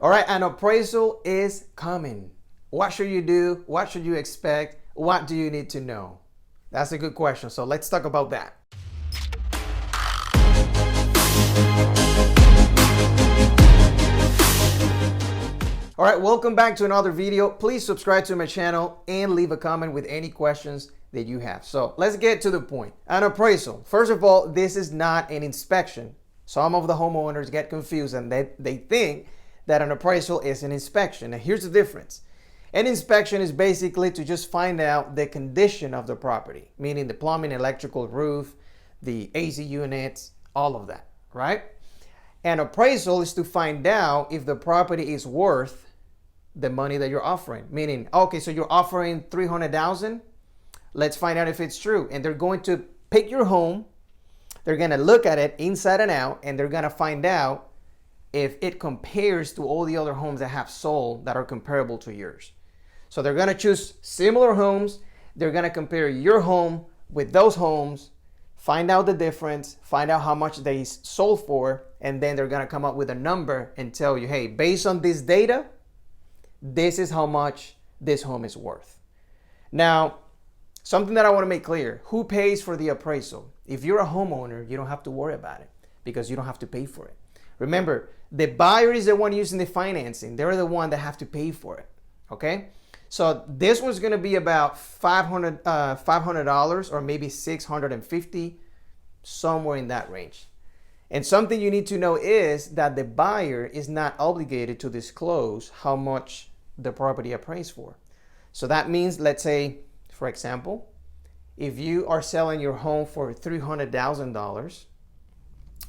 All right, an appraisal is coming. What should you do? What should you expect? What do you need to know? That's a good question. So let's talk about that. All right, welcome back to another video. Please subscribe to my channel and leave a comment with any questions that you have. So let's get to the point. An appraisal. First of all, this is not an inspection. Some of the homeowners get confused and they think that an appraisal is an inspection. Now here's the difference. An inspection is basically to just find out the condition of the property, meaning the plumbing, electrical, roof, the AC units, all of that, right? An appraisal is to find out if the property is worth the money that you're offering. Meaning, okay, so you're offering $300,000. Let's find out if it's true. And they're going to pick your home. They're going to look at it inside and out, and they're going to find out if it compares to all the other homes that have sold that are comparable to yours. So they're going to choose similar homes. They're going to compare your home with those homes, find out the difference, find out how much they sold for, and then they're going to come up with a number and tell you, hey, based on this data, this is how much this home is worth. Now, something that I want to make clear, who pays for the appraisal? If you're a homeowner, you don't have to worry about it because you don't have to pay for it. Remember, the buyer is the one using the financing. They're the one that have to pay for it, okay? So this one's gonna be about $500 or maybe $650, somewhere in that range. And something you need to know is that the buyer is not obligated to disclose how much the property appraised for. So that means, let's say, for example, if you are selling your home for $300,000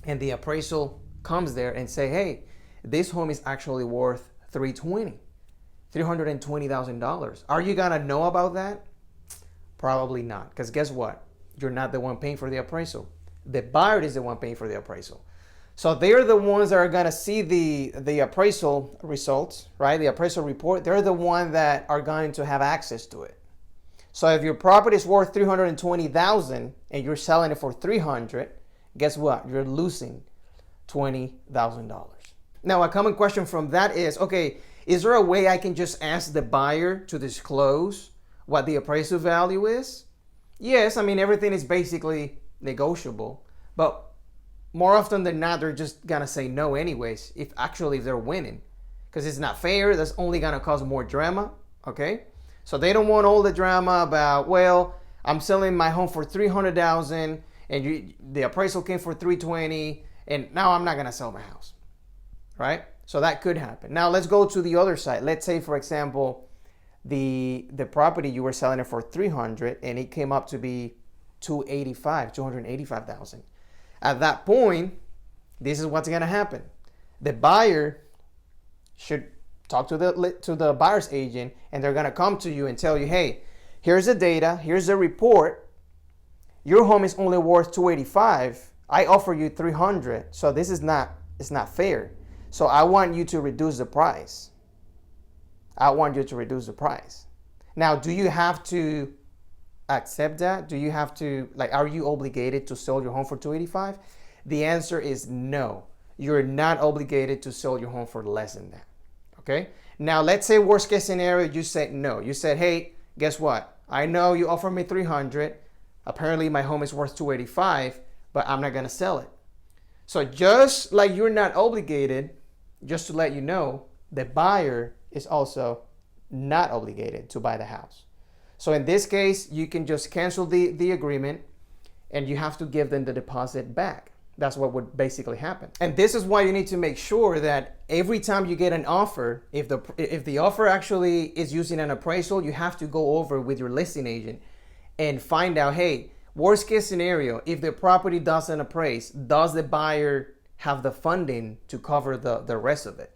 and the appraisal comes there and say, hey, this home is actually worth $320,000. Are you gonna know about that? Probably not, because guess what? You're not the one paying for the appraisal. The buyer is the one paying for the appraisal. So they're the ones that are gonna see the appraisal results, right? The appraisal report. They're the ones that are going to have access to it. So if your property is worth $320,000 and you're selling it for $300,000, guess what? You're losing $20,000. Now, a common question from that is, okay, is there a way I can just ask the buyer to disclose what the appraisal value is? Yes, I mean, everything is basically negotiable, but more often than not, they're just gonna say no anyways, if they're winning, because it's not fair. That's only gonna cause more drama, okay? So they don't want all the drama about, well, I'm selling my home for $300,000 and the appraisal came for $320,000, and now I'm not gonna sell my house, right? So that could happen. Now let's go to the other side. Let's say, for example, the property you were selling it for $300,000 and it came up to be $285,000. At that point, this is what's gonna happen. The buyer should talk to the buyer's agent, and they're gonna come to you and tell you, hey, here's the data, here's the report. Your home is only worth $285,000. I offer you $300,000, so this is not fair. So I want you to reduce the price. I want you to reduce the price. Now, do you have to accept that? Do you have to, are you obligated to sell your home for $285,000? The answer is no. You're not obligated to sell your home for less than that, okay? Now, let's say worst case scenario, you said no. You said, hey, guess what? I know you offered me $300,000. Apparently my home is worth $285,000, but I'm not gonna sell it. So just like you're not obligated, just to let you know, the buyer is also not obligated to buy the house. So in this case, you can just cancel the agreement and you have to give them the deposit back. That's what would basically happen. And this is why you need to make sure that every time you get an offer, if the offer actually is using an appraisal, you have to go over with your listing agent and find out, hey, worst case scenario, if the property doesn't appraise, does the buyer have the funding to cover the rest of it?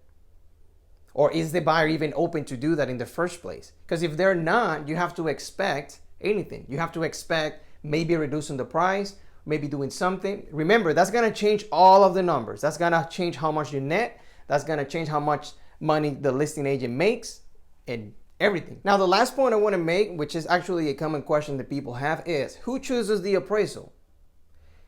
Or is the buyer even open to do that in the first place? Because if they're not, you have to expect anything. You have to expect maybe reducing the price, maybe doing something. Remember, that's gonna change all of the numbers. That's gonna change how much you net. That's gonna change how much money the listing agent makes and everything. Now, the last point I wanna make, which is actually a common question that people have, is who chooses the appraisal?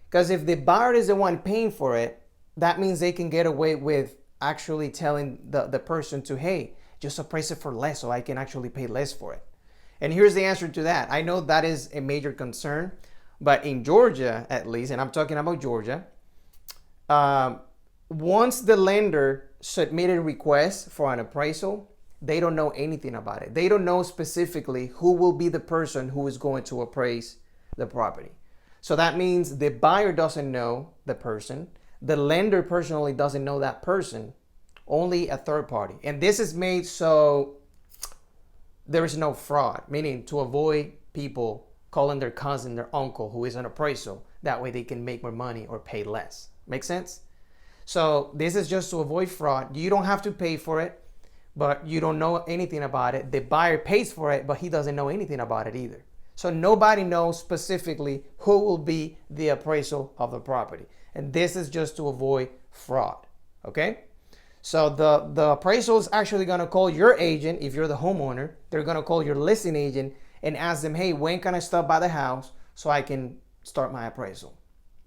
Because if the buyer is the one paying for it, that means they can get away with actually telling the person to, hey, just appraise it for less so I can actually pay less for it. And here's the answer to that. I know that is a major concern, but in Georgia, at least, and I'm talking about Georgia, once the lender submitted a request for an appraisal, they don't know anything about it. They don't know specifically who will be the person who is going to appraise the property. So that means the buyer doesn't know the person. The lender personally doesn't know that person, only a third party. And this is made so there is no fraud, meaning to avoid people calling their cousin, their uncle, who is an appraisal. That way they can make more money or pay less. Make sense? So this is just to avoid fraud. You don't have to pay for it, but you don't know anything about it. The buyer pays for it, but he doesn't know anything about it either. So nobody knows specifically who will be the appraisal of the property. And this is just to avoid fraud, okay? So the appraisal is actually gonna call your agent, if you're the homeowner. They're gonna call your listing agent and ask them, hey, when can I stop by the house so I can start my appraisal?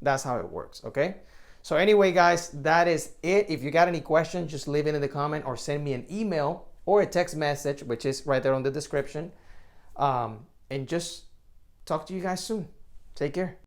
That's how it works, okay? So anyway, guys, that is it. If you got any questions, just leave it in the comment or send me an email or a text message, which is right there on the description. And just talk to you guys soon. Take care.